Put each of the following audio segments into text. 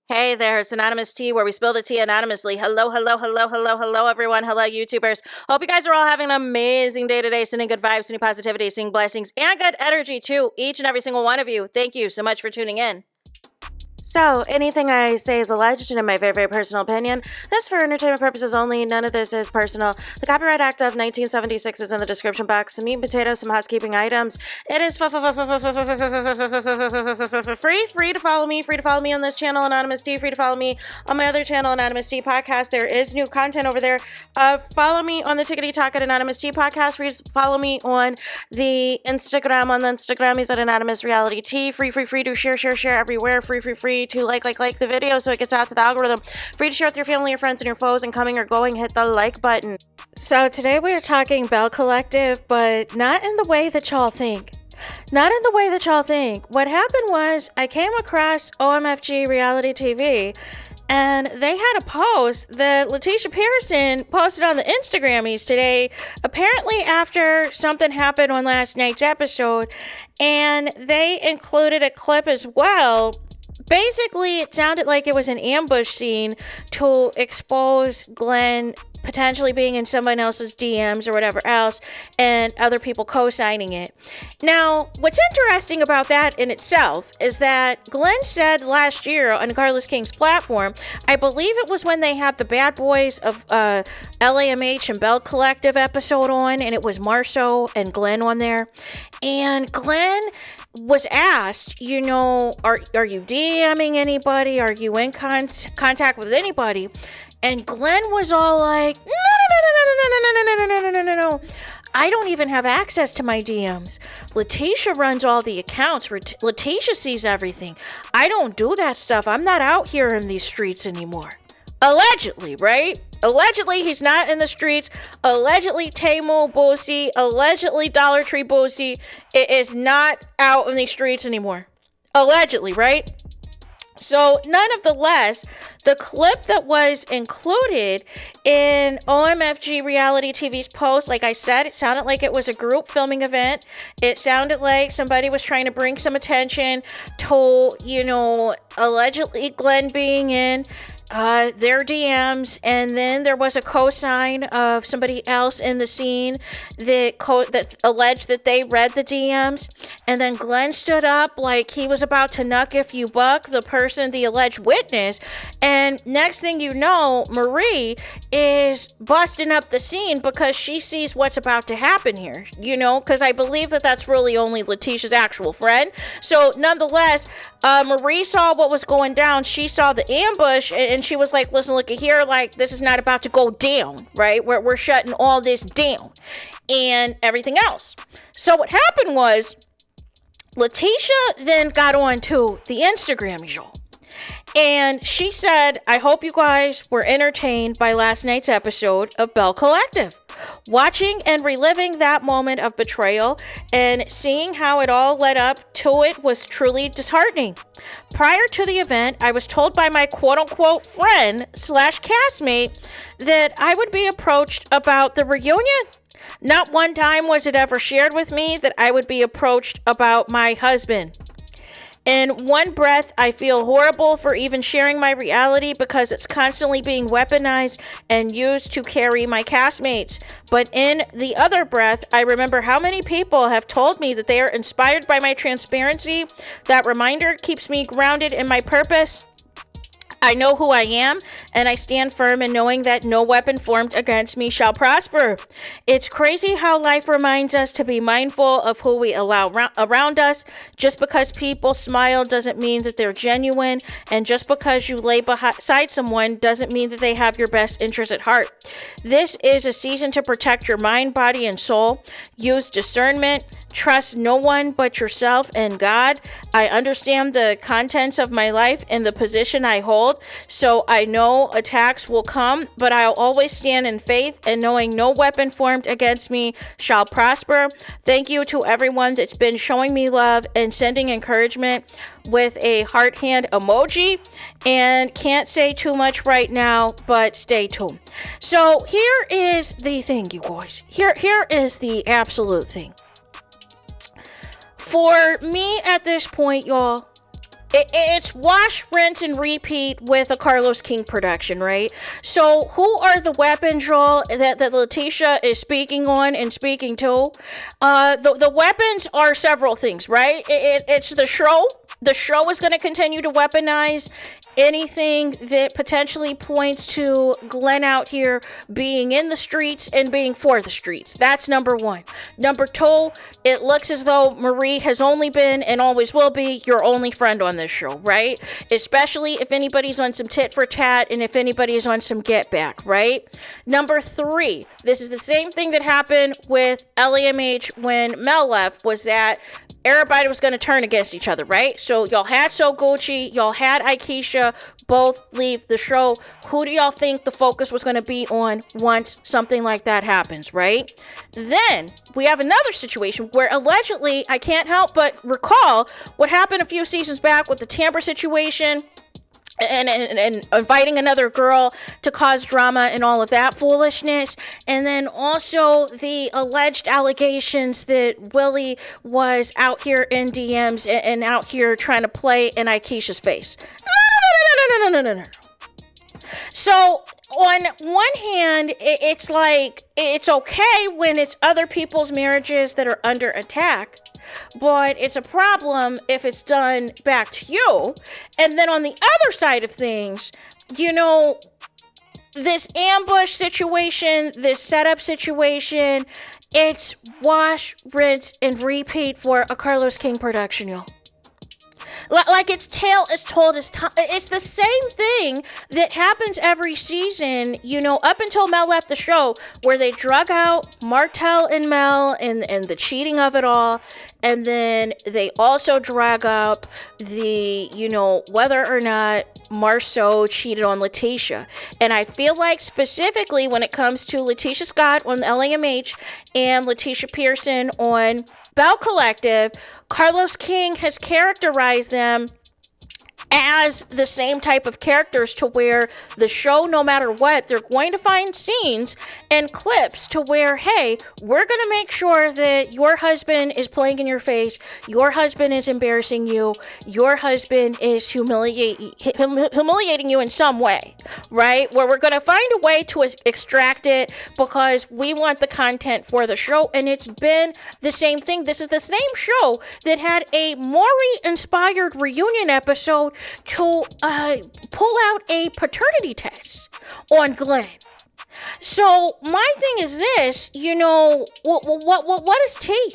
Hey there, it's Anonymous Tea, where we spill the tea anonymously. Hello, everyone. Hello, YouTubers. Hope you guys are all having an amazing day today, sending good vibes, sending positivity, sending blessings, and good energy to each and every single one of you. Thank you so much for tuning in. So, anything I say is alleged and in my very, very personal opinion. This for entertainment purposes only. None of this is personal. The Copyright Act of 1976 is in the description box. Some meat and potatoes, some housekeeping items. It is free to follow me. Free to follow me on this channel, Anonymous Tea. Free to follow me on my other channel, Anonymous Tea Podcast. There is new content over there. Follow me on the Tickety Talk at Anonymous Tea Podcast. Free to follow me on the Instagram. On the Instagram is at Anonymous Reality Tea. Free to share everywhere. Free to like the video so it gets out to the algorithm. Free to share with your family, your friends, and your foes, and coming or going, hit the like button. So today we are talking Belle Collective, but not in the way that y'all think. Not in the way that y'all think. What happened was I came across OMFG Reality TV, and they had a post that Leticia Pearson posted on the Instagrammies today, apparently after something happened on last night's episode, and they included a clip as well. Basically, it sounded like it was an ambush scene to expose Glenn potentially being in someone else's DMs or whatever else, and other people co-signing it. Now, what's interesting about that in itself is that Glenn said last year on Carlos King's platform, I believe it was when they had the Bad Boys of LAMH and Belle Collective episode on, and it was Marceau and Glenn on there, and Glenn was asked, are you DMing anybody? Are you in contact with anybody? And Glenn was all like, no. I don't even have access to my DMs. Leticia runs all the accounts. Leticia sees everything. I don't do that stuff. I'm not out here in these streets anymore. Allegedly, right? Allegedly, he's not in the streets. Allegedly, Temu Boosie. Allegedly, Dollar Tree Boosie. It is not out in the streets anymore. Allegedly, right? So, nonetheless, the clip that was included in OMFG Reality TV's post, like I said, it sounded like it was a group filming event. It sounded like somebody was trying to bring some attention to, allegedly Glenn being in their DMs, and then there was a cosign of somebody else in the scene that alleged that they read the DMs, and then Glenn stood up like he was about to knuck if you buck the alleged witness, and next thing you know, Marie is busting up the scene because she sees what's about to happen here, because I believe that that's really only Leticia's actual friend. So nonetheless, Marie saw what was going down. She saw the ambush, and she was like, listen, look at here, like, this is not about to go down, right? We're shutting all this down and everything else. So what happened was Leticia then got on to the Instagram show. And she said, I hope you guys were entertained by last night's episode of Belle Collective. Watching and reliving that moment of betrayal and seeing how it all led up to it was truly disheartening. Prior to the event, I was told by my quote-unquote friend / castmate that I would be approached about the reunion. Not one time was it ever shared with me that I would be approached about my husband. In one breath, I feel horrible for even sharing my reality because it's constantly being weaponized and used to carry my castmates. But in the other breath, I remember how many people have told me that they are inspired by my transparency. That reminder keeps me grounded in my purpose. I know who I am, and I stand firm in knowing that no weapon formed against me shall prosper. It's crazy how life reminds us to be mindful of who we allow around us. Just because people smile doesn't mean that they're genuine, and just because you lay beside someone doesn't mean that they have your best interest at heart. This is a season to protect your mind, body, and soul. Use discernment. Trust no one but yourself and God. I understand the contents of my life and the position I hold, so I know attacks will come, but I'll always stand in faith and knowing no weapon formed against me shall prosper. Thank you to everyone that's been showing me love and sending encouragement with a heart hand emoji, and can't say too much right now, but stay tuned. So here is the thing, you guys. Here is the absolute thing. For me at this point, y'all, It's wash, rinse, and repeat with a Carlos King production, right? So who are the weapons, Joel, that Leticia is speaking on and speaking to? The weapons are several things, right? It's the show. The show is going to continue to weaponize anything that potentially points to Glenn out here being in the streets and being for the streets. That's number one. Number two, it looks as though Marie has only been and always will be your only friend on this show, right? Especially if anybody's on some tit for tat and if anybody is on some get back, right? Number three, this is the same thing that happened with LAMH when Mel left, was that everybody was going to turn against each other, right? So y'all had So Gucci, y'all had Aikisha both leave the show. Who do y'all think the focus was going to be on once something like that happens, right? Then we have another situation where allegedly, I can't help but recall what happened a few seasons back with the Tampa situation. And inviting another girl to cause drama and all of that foolishness. And then also the alleged allegations that Willie was out here in DMs and out here trying to play in Aikisha's face. No. So on one hand, it's like, it's okay when it's other people's marriages that are under attack, but it's a problem if it's done back to you. And then on the other side of things, you know, this ambush situation, this setup situation, it's wash, rinse, and repeat for a Carlos King production, y'all. Like its tale is told as time. It's the same thing that happens every season, you know, up until Mel left the show, where they drug out Martell and Mel and the cheating of it all. And then they also drag up the, you know, whether or not Marceau cheated on Lateshia. And I feel like specifically when it comes to Leticia Scott on LAMH and Leticia Pearson on Belle Collective, Carlos King has characterized them as the same type of characters, to where the show, no matter what, they're going to find scenes and clips to where, hey, we're going to make sure that your husband is playing in your face, your husband is embarrassing you, your husband is humiliating you in some way, right? Where we're going to find a way to extract it because we want the content for the show. And it's been the same thing. This is the same show that had a Maury-inspired reunion episode to pull out a paternity test on Glenn. So my thing is this, you know, what is tea?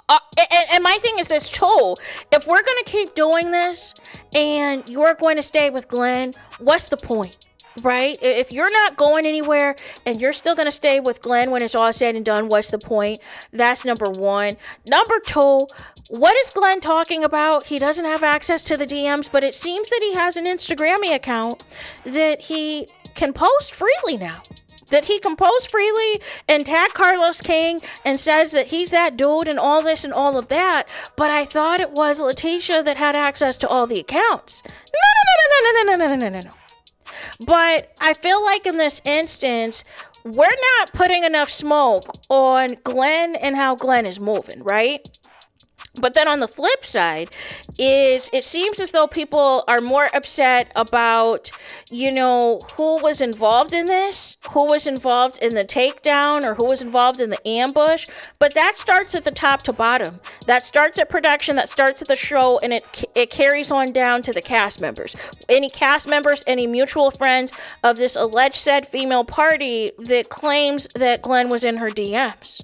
And my thing is this too. If we're going to keep doing this and you're going to stay with Glenn, what's the point? Right? If you're not going anywhere and you're still going to stay with Glenn when it's all said and done, what's the point? That's number one. Number two, what is Glenn talking about? He doesn't have access to the DMs, but it seems that he has an Instagrammy account that he can post freely now. That he can post freely and tag Carlos King and says that he's that dude and all this and all of that. But I thought it was Leticia that had access to all the accounts. No. But I feel like in this instance, we're not putting enough smoke on Glenn and how Glenn is moving, right? But then on the flip side is it seems as though people are more upset about, you know, who was involved in this, who was involved in the takedown, or who was involved in the ambush. But that starts at the top to bottom. That starts at production, that starts at the show, and it carries on down to the cast members. Any cast members, any mutual friends of this alleged said female party that claims that Glenn was in her DMs.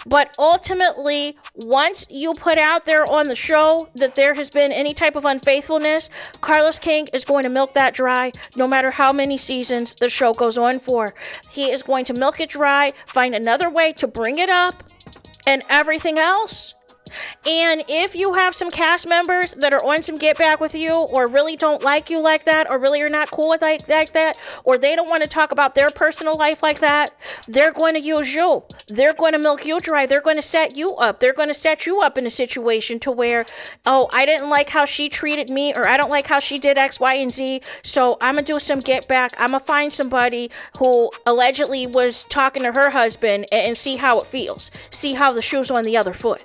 But ultimately, once you put out there on the show that there has been any type of unfaithfulness, Carlos King is going to milk that dry no matter how many seasons the show goes on for. He is going to milk it dry, find another way to bring it up, and everything else. And if you have some cast members that are on some get back with you, or really don't like you like that, or really are not cool with like that, or they don't want to talk about their personal life like that, they're going to use you. They're going to milk you dry. They're going to set you up. They're going to set you up in a situation to where, oh, I didn't like how she treated me, or I don't like how she did X, Y, and Z, so I'm going to do some get back. I'm going to find somebody who allegedly was talking to her husband and see how it feels. See how the shoe's on the other foot.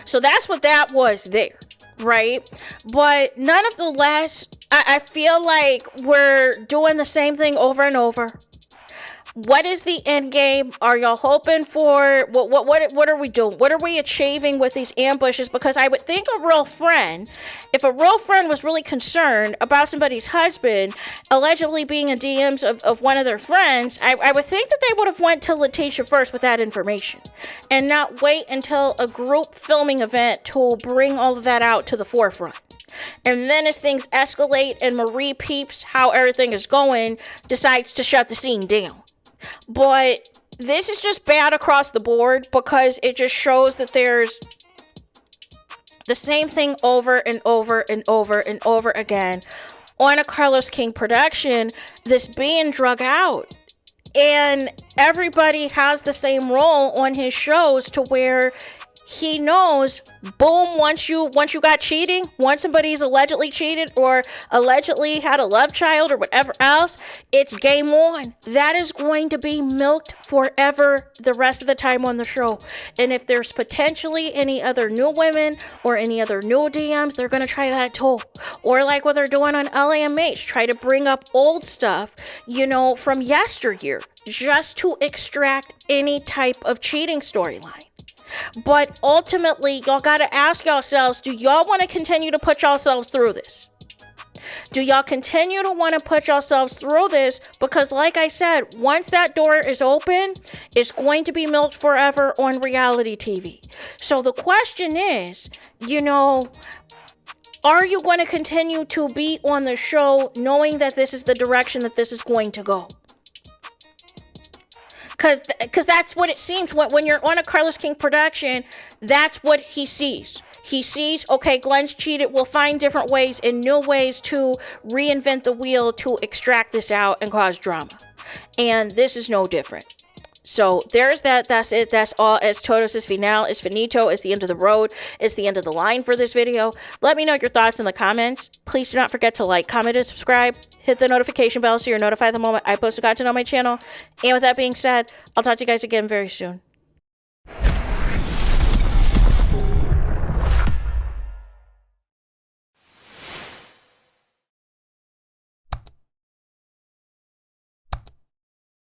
So that's what that was there. right? But nonetheless, I feel like we're doing the same thing over and over. What is the end game? Are y'all hoping for what are we doing? What are we achieving with these ambushes? Because I would think a real friend, if a real friend was really concerned about somebody's husband allegedly being in DMs of one of their friends, I would think that they would have went to Leticia first with that information and not wait until a group filming event to bring all of that out to the forefront. And then as things escalate and Marie peeps how everything is going, decides to shut the scene down. But this is just bad across the board because it just shows that there's the same thing over and over and over and over again on a Carlos King production that's being drug out. And everybody has the same role on his shows to where he knows, boom, once you got cheating, once somebody's allegedly cheated or allegedly had a love child or whatever else, it's game on. That is going to be milked forever the rest of the time on the show. And if there's potentially any other new women or any other new DMs, they're going to try that too. Or like what they're doing on LAMH, try to bring up old stuff, from yesteryear, just to extract any type of cheating storyline. But ultimately, y'all got to ask yourselves, do y'all want to continue to put yourselves through this? Do y'all continue to want to put yourselves through this? Because like I said, once that door is open, it's going to be milked forever on reality TV. So the question is, are you going to continue to be on the show knowing that this is the direction that this is going to go? Because that's what it seems when you're on a Carlos King production, that's what he sees. He sees, okay, Glenn's cheated. We'll find different ways and new ways to reinvent the wheel to extract this out and cause drama. And this is no different. So there's that. That's it. That's all. Es todos es final. Es finito. It's the end of the road. It's the end of the line for this video. Let me know your thoughts in the comments. Please do not forget to like, comment, and subscribe. Hit the notification bell so you're notified the moment I post content on my channel. And with that being said, I'll talk to you guys again very soon.